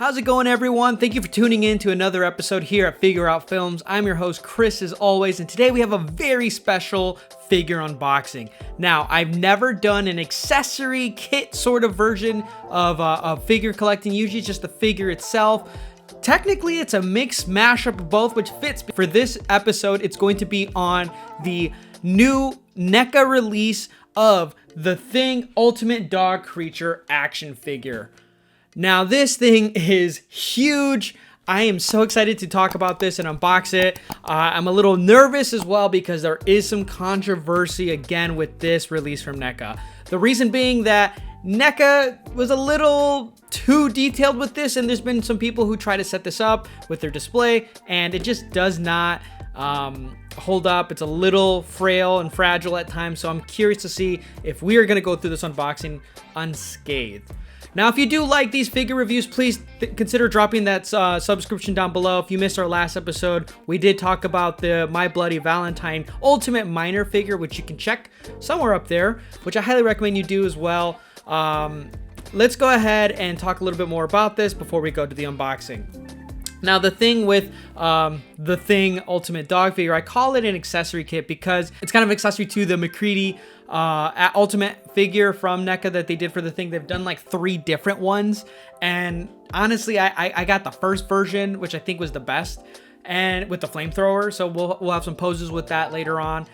How's it going, everyone? Thank you for tuning in to another episode here at Figure Out Films. I'm your host, Chris, as always, and today we have a very special figure unboxing. Now, I've never done an accessory kit sort of version of figure collecting. Usually it's just the figure itself. Technically, it's a mixed mashup of both, which fits. For this episode, it's going to be on the new NECA release of the Thing Ultimate Dog Creature action figure. Now, this thing is huge. I am so excited to talk about this and unbox it. I'm a little nervous as well because there is some controversy again with this release from NECA. The reason being that NECA was a little too detailed with this, and there's been some people who try to set this up with their display, and it just does not hold up. It's a little frail and fragile at times, so I'm curious to see if we are going to go through this unboxing unscathed. Now, if you do like these figure reviews, please consider dropping that subscription down below. If you missed our last episode, we did talk about the My Bloody Valentine Ultimate Minor figure, which you can check somewhere up there, which I highly recommend you do as well. Let's go ahead and talk a little bit more about this before we go to the unboxing. Now, the thing with the Thing Ultimate Dog Figure, I call it an accessory kit because it's kind of accessory to the McCready Ultimate figure from NECA that they did for the Thing. They've done like 3 different ones, and honestly, I got the first version, which I think was the best, and with the flamethrower, so we'll have some poses with that later on.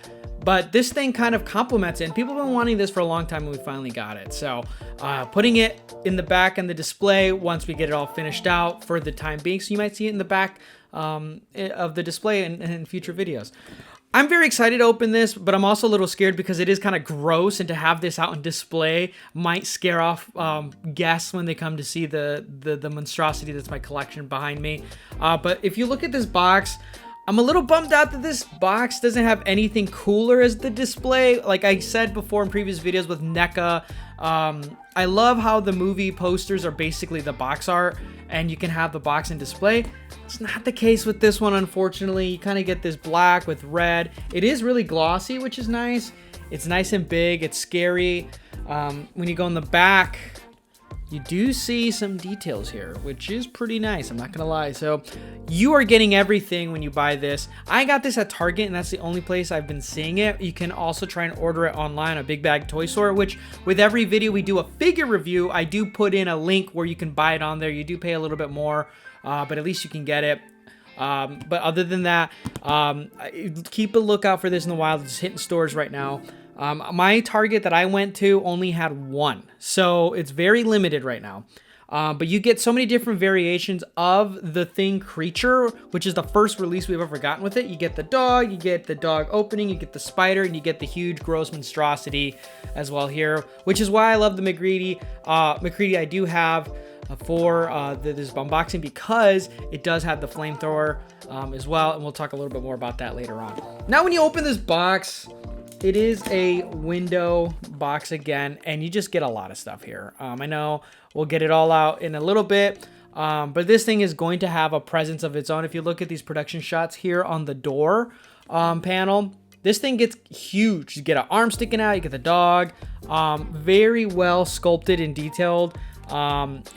But this thing kind of complements it, and people have been wanting this for a long time, and we finally got it. So putting it in the back and the display once we get it all finished out for the time being. So you might see it in the back of the display in future videos. I'm very excited to open this, but I'm also a little scared because it is kind of gross, and to have this out on display might scare off guests when they come to see the monstrosity that's my collection behind me. But if you look at this box, I'm a little bummed out that this box doesn't have anything cooler as the display. Like I said before in previous videos with NECA, I love how the movie posters are basically the box art, and you can have the box in display. It's not the case with this one, unfortunately. You kind of get this black with red. It is really glossy, which is nice. It's nice and big. It's scary. When you go in the back, you do see some details here, which is pretty nice, I'm not gonna lie. So you are getting everything when you buy this. I got this at Target, and that's the only place I've been seeing it. You can also try and order it online at Big Bag Toy Store, which with every video we do a figure review, I do put in a link where you can buy it on there. You do pay a little bit more, but at least you can get it. But other than that, keep a lookout for this in the wild. It's hitting stores right now. My Target that I went to only had 1, so it's very limited right now. But you get so many different variations of the Thing creature, which is the first release we've ever gotten with it. You get the dog, you get the dog opening, you get the spider, and you get the huge gross monstrosity as well here, which is why I love the McCready. I do have for this unboxing because it does have the flamethrower as well, and we'll talk a little bit more about that later on. Now, when you open this box, it is a window box again, and you just get a lot of stuff here. I know we'll get it all out in a little bit, but this thing is going to have a presence of its own. If you look at these production shots here on the door panel, this thing gets huge. You get an arm sticking out, you get the dog, very well sculpted and detailed.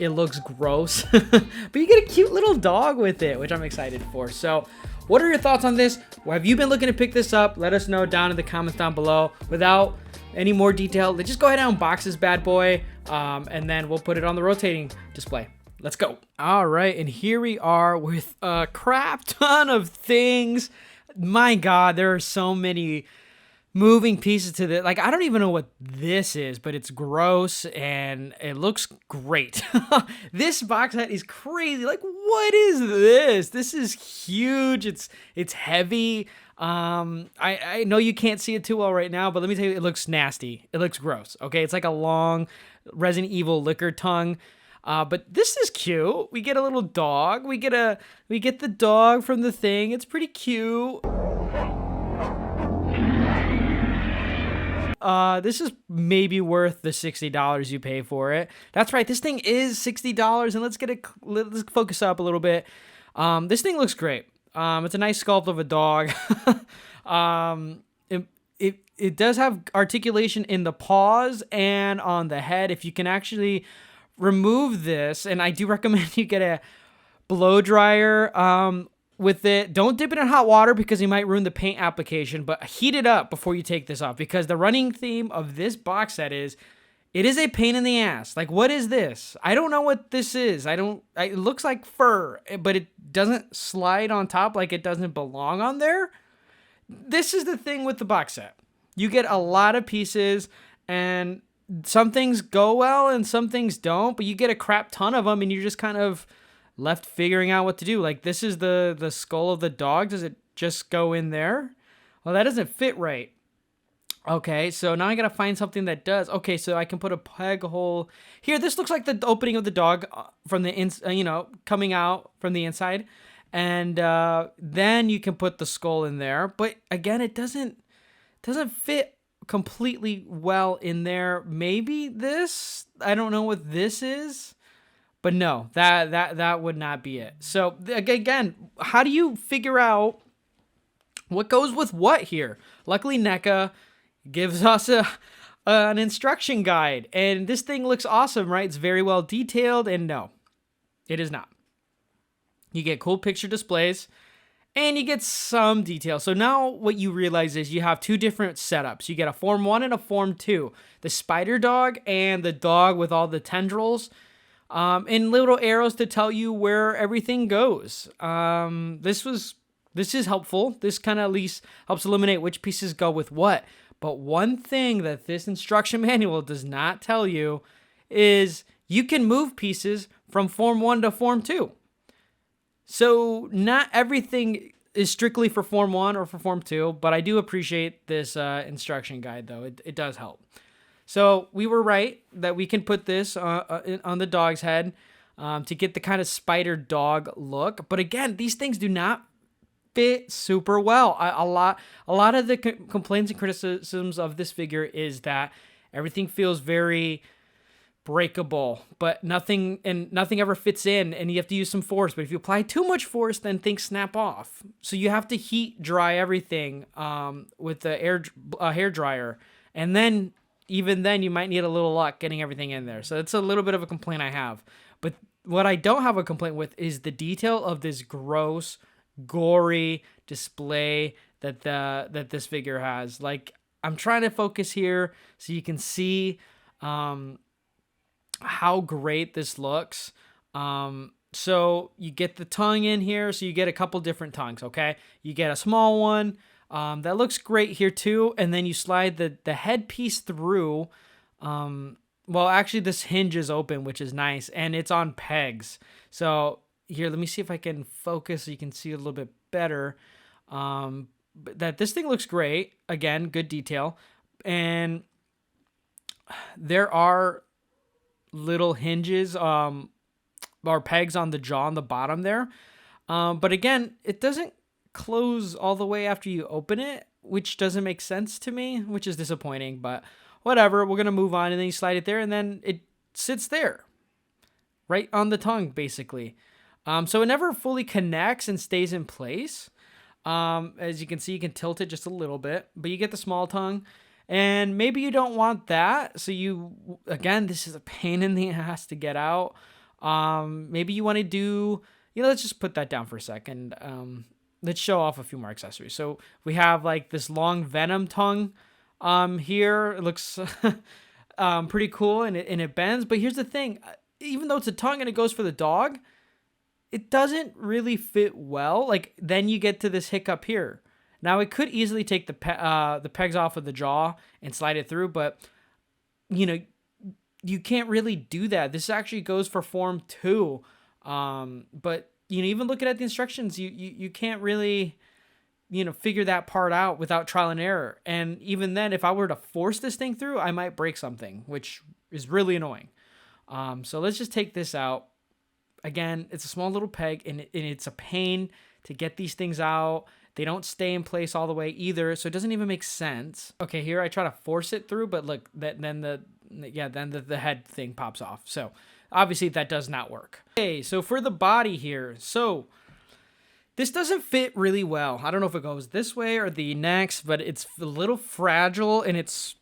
It looks gross, but you get a cute little dog with it, which I'm excited for. So what are your thoughts on this? Have you been looking to pick this up? Let us know down in the comments down below. Without any more detail, let's just go ahead and unbox this bad boy, and then we'll put it on the rotating display. Let's go. All right, and here we are with a crap ton of things. My God, there are so many moving pieces to this. Like, I don't even know what this is, but it's gross and it looks great. This box set is crazy. Like, what is this? This is huge. It's heavy. I know you can't see it too well right now, but let me tell you, it looks nasty. It looks gross. Okay, it's like a long Resident Evil liquor tongue. But this is cute. We get a little dog. We get the dog from the Thing. It's pretty cute. This is maybe worth the $60 you pay for it. That's right, this thing is $60, and let's focus up a little bit. This thing looks great. It's a nice sculpt of a dog. It does have articulation in the paws and on the head. If you can actually remove this, and I do recommend you get a blow dryer with it. Don't dip it in hot water because you might ruin the paint application, but heat it up before you take this off, because the running theme of this box set is it is a pain in the ass. Like, what is this? I don't know what this is. It looks like fur, but it doesn't slide on top, like it doesn't belong on there. This is the thing with the box set. You get a lot of pieces, and some things go well and some things don't, but you get a crap ton of them and you're just kind of left figuring out what to do. Like, this is the skull of the dog. Does it just go in there? Well, that doesn't fit right. Okay, so now I gotta find something that does. Okay, so I can put a peg hole here. This looks like the opening of the dog from the coming out from the inside, and then you can put the skull in there. But again, it doesn't fit completely well in there. Maybe this. I don't know what this is, but no, that would not be it. So again, how do you figure out what goes with what here? Luckily, NECA gives us an instruction guide, and this thing looks awesome, right? It's very well detailed, and no, it is not. You get cool picture displays, and you get some detail. So now what you realize is you have two different setups. You get a Form 1 and a Form 2. The spider dog and the dog with all the tendrils, and little arrows to tell you where everything goes. This is helpful. This kind of at least helps eliminate which pieces go with what. But one thing that this instruction manual does not tell you is you can move pieces from Form 1 to Form 2. So not everything is strictly for Form 1 or for Form 2, but I do appreciate this instruction guide, though. It does help. So we were right that we can put this on the dog's head to get the kind of spider dog look. But again, these things do not fit super well. A lot of the complaints and criticisms of this figure is that everything feels very breakable, but nothing ever fits in, and you have to use some force. But if you apply too much force, then things snap off. So you have to heat dry everything with the hair dryer, and then even then you might need a little luck getting everything in there. So it's a little bit of a complaint I have. But what I don't have a complaint with is the detail of this gross, gory display that this figure has. Like, I'm trying to focus here so you can see how great this looks. So you get the tongue in here, so you get a couple different tongues. Okay, you get a small one that looks great here too, and then you slide the headpiece through. Well, actually this hinge is open, which is nice, and it's on pegs. So here, let me see if I can focus so you can see a little bit better. That this thing looks great. Again, good detail. And there are little hinges or pegs on the jaw on the bottom there. But again, it doesn't close all the way after you open it, which doesn't make sense to me, which is disappointing. But whatever, we're going to move on. And then you slide it there, and then it sits there right on the tongue, basically. So it never fully connects and stays in place. As you can see, you can tilt it just a little bit, but you get the small tongue, and maybe you don't want that. So again, this is a pain in the ass to get out. Maybe you want to do, let's just put that down for a second. Let's show off a few more accessories. So we have like this long venom tongue, here. It looks, pretty cool, and it bends, but here's the thing. Even though it's a tongue and it goes for the dog, it doesn't really fit well. Like, then you get to this hiccup here. Now, it could easily take the pegs off of the jaw and slide it through, but, you can't really do that. This actually goes for Form 2. But, even looking at the instructions, you can't really, figure that part out without trial and error. And even then, if I were to force this thing through, I might break something, which is really annoying. So let's just take this out. Again, it's a small little peg, and it's a pain to get these things out. They don't stay in place all the way either, so it doesn't even make sense. Okay, here I try to force it through, but look, then the head thing pops off. So obviously that does not work. Okay, so for the body here, so this doesn't fit really well. I don't know if it goes this way or the next, but it's a little fragile, and it's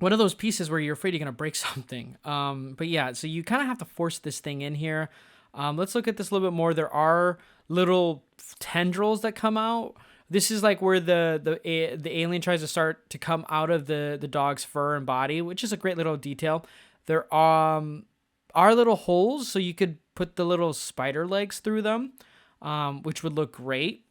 one of those pieces where you're afraid you're going to break something. But yeah, so you kind of have to force this thing in here. Let's look at this a little bit more. There are little tendrils that come out. This is like where the alien tries to start to come out of the dog's fur and body, which is a great little detail. There are little holes, so you could put the little spider legs through them, which would look great.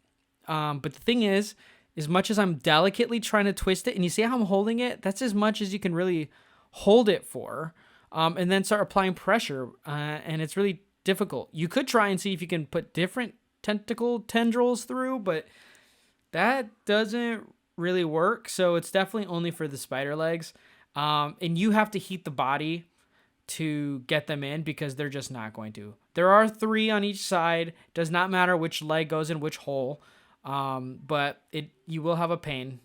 But the thing is, as much as I'm delicately trying to twist it, and you see how I'm holding it, that's as much as you can really hold it for, and then start applying pressure, and it's really difficult. You could try and see if you can put different tendrils through, but that doesn't really work, so it's definitely only for the spider legs, and you have to heat the body to get them in because they're just not going to. There are 3 on each side. Does not matter which leg goes in which hole. But you will have a pain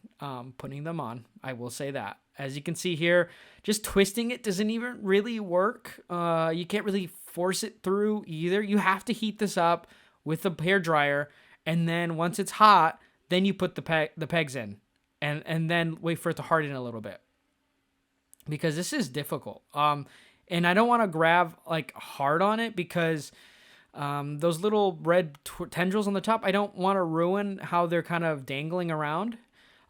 putting them on. I will say that. As you can see here, just twisting it doesn't even really work. You can't really force it through either. You have to heat this up with a hair dryer, and then once it's hot, then you put the pegs in, and then wait for it to harden a little bit, because this is difficult. And I don't want to grab like hard on it because those little red tendrils on the top, I don't want to ruin how they're kind of dangling around.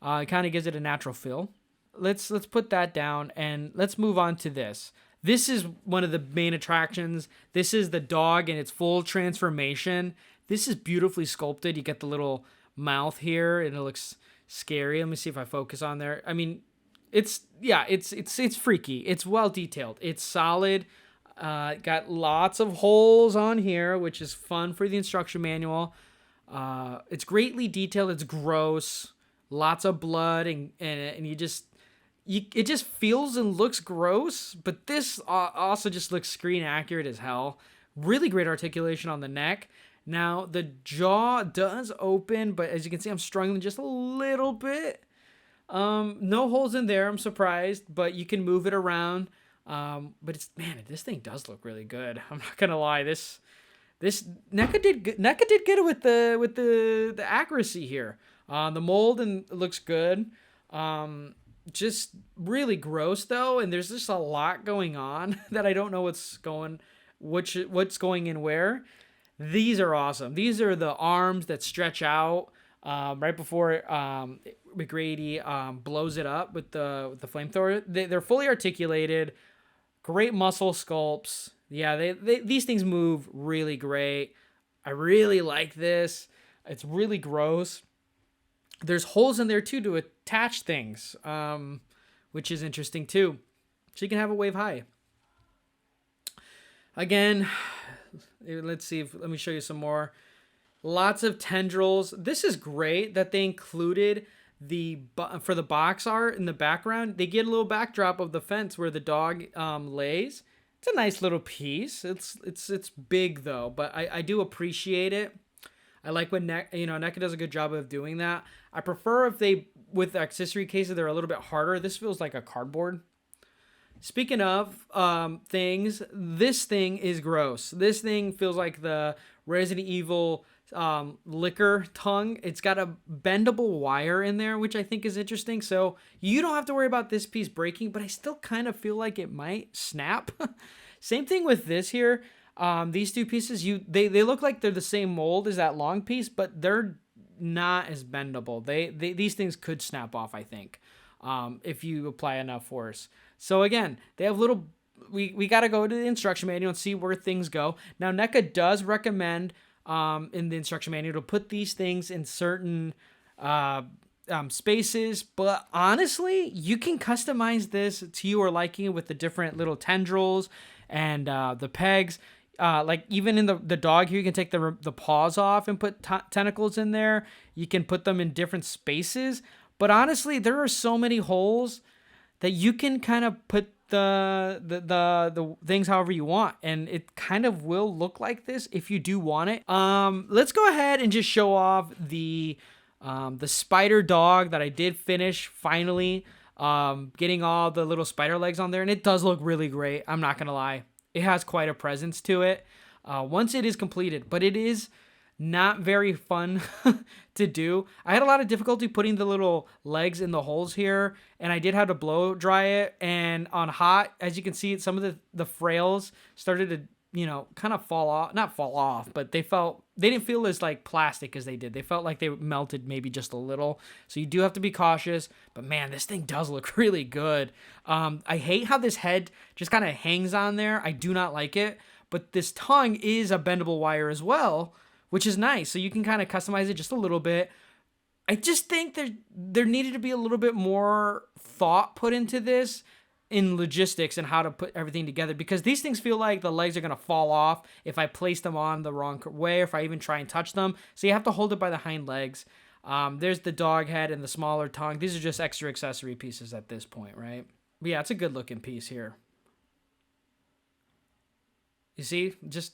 It kind of gives it a natural feel. Let's put that down, and let's move on to this. This is one of the main attractions. This is the dog in its full transformation. This is beautifully sculpted. You get the little mouth here, and it looks scary. Let me see if I focus on there. I mean, it's freaky. It's well detailed. It's solid. Got lots of holes on here, which is fun for the instruction manual. It's greatly detailed. It's gross. Lots of blood, and it just feels and looks gross. But this also just looks screen accurate as hell. Really great articulation on the neck. Now the jaw does open, but as you can see, I'm struggling just a little bit. No holes in there. I'm surprised, but you can move it around. But this thing does look really good. I'm not gonna lie. This NECA did good. NECA did good with the accuracy here. The mold looks good. Just really gross though, and there's just a lot going on that I don't know what's going in where. These are awesome. These are the arms that stretch out. Right before McGrady blows it up with the flamethrower. They're fully articulated, great muscle sculpts. Yeah, these things move really great. I really like this. It's really gross. There's holes in there too to attach things, which is interesting too. So you can have it wave high. Again, let me show you some more. Lots of tendrils. This is great that they included for the box art in the background. They get a little backdrop of the fence where the dog lays. It's a nice little piece. It's big though, but I do appreciate it. I like when NECA does a good job of doing that. I prefer if with accessory cases they're a little bit harder. This feels like a cardboard. Speaking of things, this thing is gross. This thing feels like the Resident Evil liquor tongue. It's got a bendable wire in there, which I think is interesting. So you don't have to worry about this piece breaking, but I still kind of feel like it might snap. Same thing with this here. These two pieces, they look like they're the same mold as that long piece, but they're not as bendable. These things could snap off, I think, if you apply enough force. So again, they have little. We got to go to the instruction manual and see where things go. Now NECA does recommend in the instruction manual to put these things in certain spaces, but honestly, you can customize this to your liking with the different little tendrils and the pegs. Like even in the dog here, you can take the paws off and put tentacles in there. You can put them in different spaces. But honestly, there are so many holes that you can kind of put the things however you want, and it kind of will look like this if you do want it. Let's go ahead and just show off the spider dog that I did finish finally. Getting all the little spider legs on there, and it does look really great. I'm not gonna lie, it has quite a presence to it once it is completed. But it is not very fun to do. I had a lot of difficulty putting the little legs in the holes here, and I did have to blow dry it. And on hot, as you can see, some of the frails started to, kind of fall off. Not fall off, but they didn't feel as like plastic as they did. They felt like they melted maybe just a little. So you do have to be cautious. But man, this thing does look really good. I hate how this head just kind of hangs on there. I do not like it. But this tongue is a bendable wire as well, which is nice. So you can kind of customize it just a little bit. I just think there needed to be a little bit more thought put into this in logistics and how to put everything together, because these things feel like the legs are going to fall off if I place them on the wrong way, or if I even try and touch them. So you have to hold it by the hind legs. There's the dog head and the smaller tongue. These are just extra accessory pieces at this point, right? But yeah, it's a good looking piece here. You see, just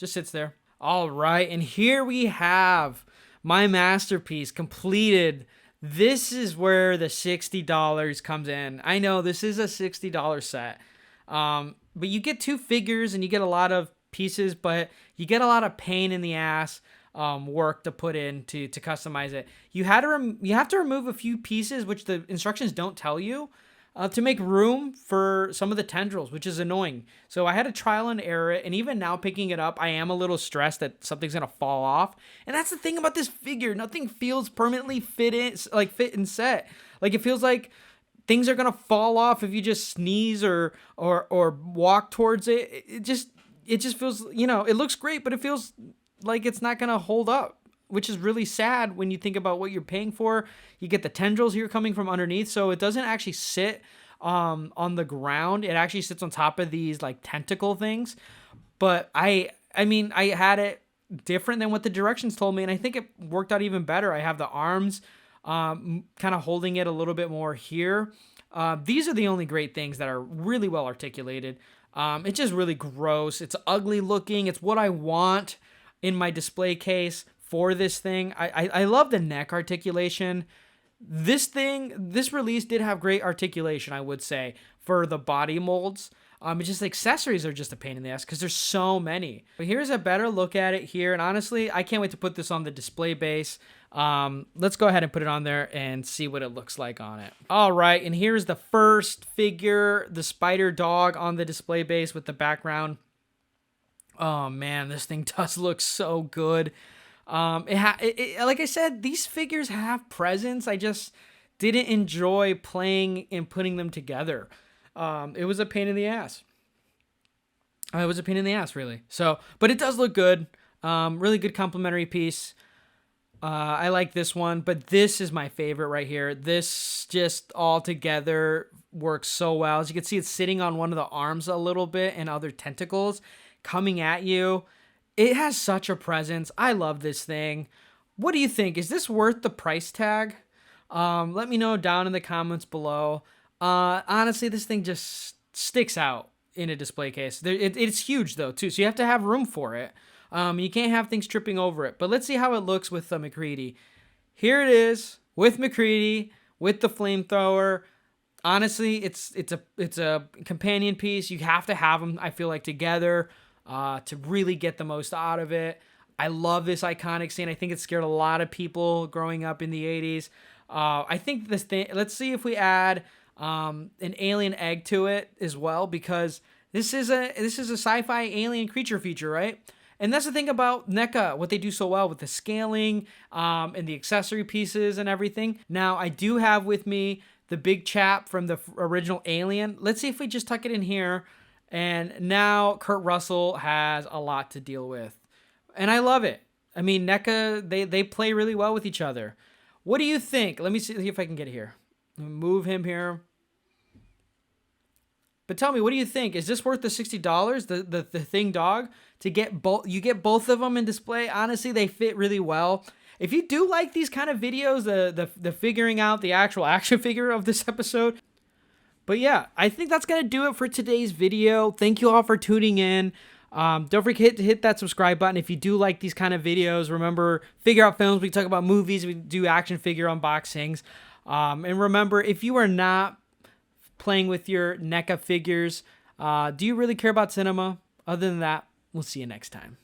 sits there. All right, and here we have my masterpiece completed. This is where the $60 comes in. I know this is a $60 set, but you get 2 figures and you get a lot of pieces, but you get a lot of pain in the ass work to put in to customize it. You have to remove a few pieces, which the instructions don't tell you, to make room for some of the tendrils, which is annoying. So I had to trial and error it, and even now picking it up, I am a little stressed that something's gonna fall off. And that's the thing about this figure. Nothing feels permanently fit and set. Like, it feels like things are gonna fall off if you just sneeze or walk towards it. It just feels, it looks great, but it feels like it's not gonna hold up, which is really sad when you think about what you're paying for. You get the tendrils here coming from underneath, so it doesn't actually sit on the ground. It actually sits on top of these like tentacle things. But I mean, I had it different than what the directions told me, and I think it worked out even better. I have the arms kind of holding it a little bit more here. These are the only great things that are really well articulated. It's just really gross. It's ugly looking. It's what I want in my display case for this thing. I love the neck articulation. This release did have great articulation, I would say, for the body molds. It's just accessories are just a pain in the ass because there's so many. But here's a better look at it here. And honestly, I can't wait to put this on the display base. Let's go ahead and put it on there and see what it looks like on it. All right, and here's the first figure, the spider dog on the display base with the background. Oh man, this thing does look so good. Like I said, these figures have presence. I just didn't enjoy playing and putting them together. It was a pain in the ass. It was a pain in the ass, really. So, but it does look good. Really good complimentary piece. I like this one, but this is my favorite right here. This just all together works so well. As you can see, it's sitting on one of the arms a little bit and other tentacles coming at you. It has such a presence. I love this thing. What do you think? Is this worth the price tag? Let me know down in the comments below. Honestly, this thing just sticks out in a display case. It's huge though too, so you have to have room for it. You can't have things tripping over it. But let's see how it looks with the MacCready. Here it is with MacCready, with the flamethrower. Honestly, it's a companion piece. You have to have them, I feel like, together to really get the most out of it. I love this iconic scene. I think it scared a lot of people growing up in the 80s. I think this thing, let's see if we add an alien egg to it as well, because this is a sci-fi alien creature feature, right? And that's the thing about NECA, what they do so well with the scaling and the accessory pieces and everything. Now, I do have with me the big chap from the original Alien. Let's see if we just tuck it in here. And now Kurt Russell has a lot to deal with. And I love it. I mean, NECA, they play really well with each other. What do you think? Let me see if I can get here. Move him here. But tell me, what do you think? Is this worth the $60? The thing dog to get both? You get both of them in display. Honestly, they fit really well. If you do like these kind of videos, the figuring out the actual action figure of this episode. But yeah, I think that's gonna do it for today's video. Thank you all for tuning in. Don't forget to hit that subscribe button if you do like these kind of videos. Remember, Figure Out Films, we talk about movies, we do action figure unboxings. And remember, if you are not playing with your NECA figures, do you really care about cinema? Other than that, we'll see you next time.